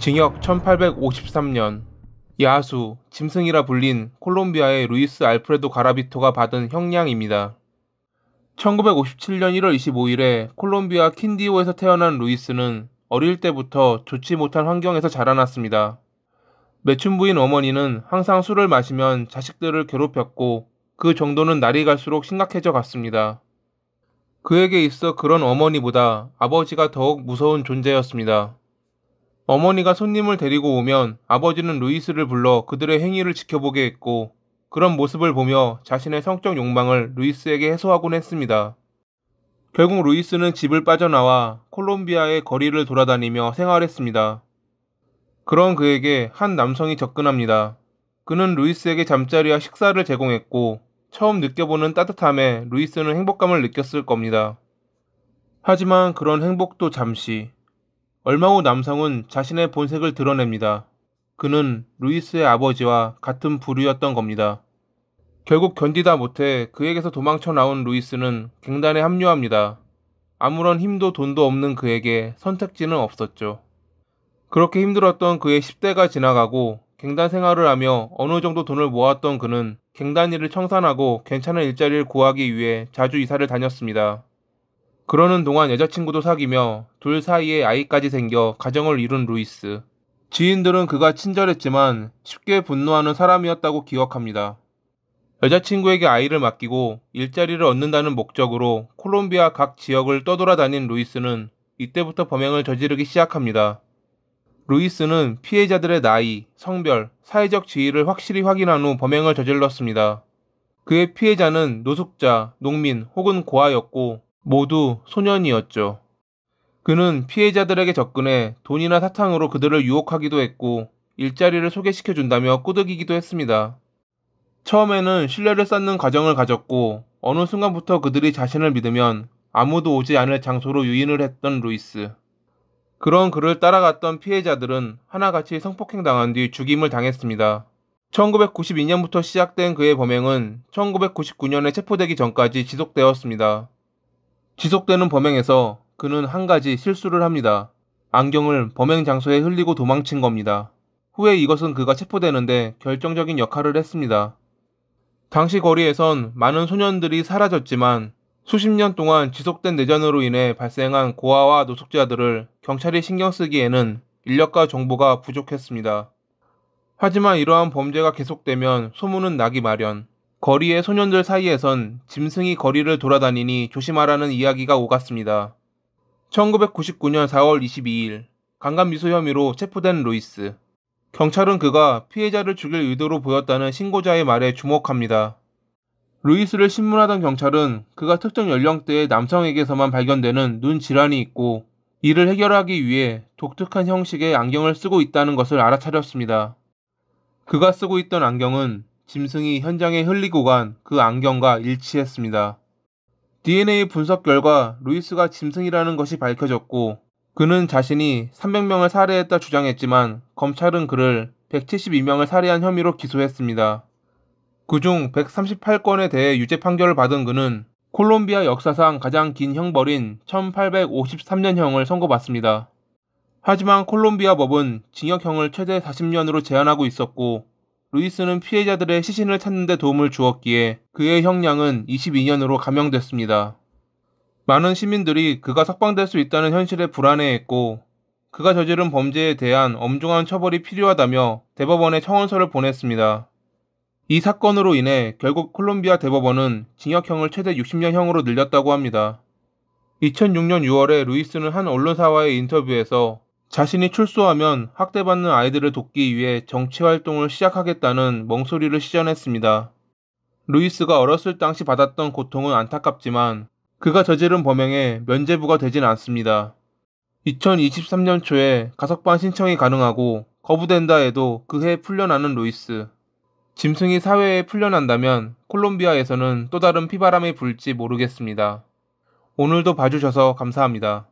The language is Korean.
징역 1853년. 야수, 짐승이라 불린 콜롬비아의 루이스 알프레도 가라비토가 받은 형량입니다. 1957년 1월 25일에 콜롬비아 킨디오에서 태어난 루이스는 어릴 때부터 좋지 못한 환경에서 자라났습니다. 매춘부인 어머니는 항상 술을 마시면 자식들을 괴롭혔고 그 정도는 날이 갈수록 심각해져 갔습니다. 그에게 있어 그런 어머니보다 아버지가 더욱 무서운 존재였습니다. 어머니가 손님을 데리고 오면 아버지는 루이스를 불러 그들의 행위를 지켜보게 했고 그런 모습을 보며 자신의 성적 욕망을 루이스에게 해소하곤 했습니다. 결국 루이스는 집을 빠져나와 콜롬비아의 거리를 돌아다니며 생활했습니다. 그런 그에게 한 남성이 접근합니다. 그는 루이스에게 잠자리와 식사를 제공했고 처음 느껴보는 따뜻함에 루이스는 행복감을 느꼈을 겁니다. 하지만 그런 행복도 잠시. 얼마 후 남성은 자신의 본색을 드러냅니다. 그는 루이스의 아버지와 같은 부류였던 겁니다. 결국 견디다 못해 그에게서 도망쳐 나온 루이스는 갱단에 합류합니다. 아무런 힘도 돈도 없는 그에게 선택지는 없었죠. 그렇게 힘들었던 그의 10대가 지나가고 갱단 생활을 하며 어느 정도 돈을 모았던 그는 갱단 일을 청산하고 괜찮은 일자리를 구하기 위해 자주 이사를 다녔습니다. 그러는 동안 여자친구도 사귀며 둘 사이에 아이까지 생겨 가정을 이룬 루이스. 지인들은 그가 친절했지만 쉽게 분노하는 사람이었다고 기억합니다. 여자친구에게 아이를 맡기고 일자리를 얻는다는 목적으로 콜롬비아 각 지역을 떠돌아다닌 루이스는 이때부터 범행을 저지르기 시작합니다. 루이스는 피해자들의 나이, 성별, 사회적 지위를 확실히 확인한 후 범행을 저질렀습니다. 그의 피해자는 노숙자, 농민 혹은 고아였고 모두 소년이었죠. 그는 피해자들에게 접근해 돈이나 사탕으로 그들을 유혹하기도 했고 일자리를 소개시켜준다며 꾸덕이기도 했습니다. 처음에는 신뢰를 쌓는 과정을 가졌고 어느 순간부터 그들이 자신을 믿으면 아무도 오지 않을 장소로 유인을 했던 루이스. 그런 그를 따라갔던 피해자들은 하나같이 성폭행당한 뒤 죽임을 당했습니다. 1992년부터 시작된 그의 범행은 1999년에 체포되기 전까지 지속되었습니다. 지속되는 범행에서 그는 한 가지 실수를 합니다. 안경을 범행 장소에 흘리고 도망친 겁니다. 후에 이것은 그가 체포되는데 결정적인 역할을 했습니다. 당시 거리에선 많은 소년들이 사라졌지만 수십 년 동안 지속된 내전으로 인해 발생한 고아와 노숙자들을 경찰이 신경 쓰기에는 인력과 정보가 부족했습니다. 하지만 이러한 범죄가 계속되면 소문은 나기 마련. 거리의 소년들 사이에선 짐승이 거리를 돌아다니니 조심하라는 이야기가 오갔습니다. 1999년 4월 22일 강간미수 혐의로 체포된 루이스. 경찰은 그가 피해자를 죽일 의도로 보였다는 신고자의 말에 주목합니다. 루이스를 신문하던 경찰은 그가 특정 연령대의 남성에게서만 발견되는 눈 질환이 있고 이를 해결하기 위해 독특한 형식의 안경을 쓰고 있다는 것을 알아차렸습니다. 그가 쓰고 있던 안경은 짐승이 현장에 흘리고 간 그 안경과 일치했습니다. DNA 분석 결과 루이스가 짐승이라는 것이 밝혀졌고 그는 자신이 300명을 살해했다 주장했지만 검찰은 그를 172명을 살해한 혐의로 기소했습니다. 그중 138건에 대해 유죄 판결을 받은 그는 콜롬비아 역사상 가장 긴 형벌인 1853년형을 선고받습니다. 하지만 콜롬비아 법은 징역형을 최대 40년으로 제한하고 있었고 루이스는 피해자들의 시신을 찾는 데 도움을 주었기에 그의 형량은 22년으로 감형됐습니다. 많은 시민들이 그가 석방될 수 있다는 현실에 불안해했고 그가 저지른 범죄에 대한 엄중한 처벌이 필요하다며 대법원에 청원서를 보냈습니다. 이 사건으로 인해 결국 콜롬비아 대법원은 징역형을 최대 60년형으로 늘렸다고 합니다. 2006년 6월에 루이스는 한 언론사와의 인터뷰에서 자신이 출소하면 학대받는 아이들을 돕기 위해 정치활동을 시작하겠다는 멍소리를 시전했습니다. 루이스가 어렸을 당시 받았던 고통은 안타깝지만 그가 저지른 범행에 면죄부가 되진 않습니다. 2023년 초에 가석방 신청이 가능하고 거부된다 해도 그해 풀려나는 루이스. 짐승이 사회에 풀려난다면 콜롬비아에서는 또 다른 피바람이 불지 모르겠습니다. 오늘도 봐주셔서 감사합니다.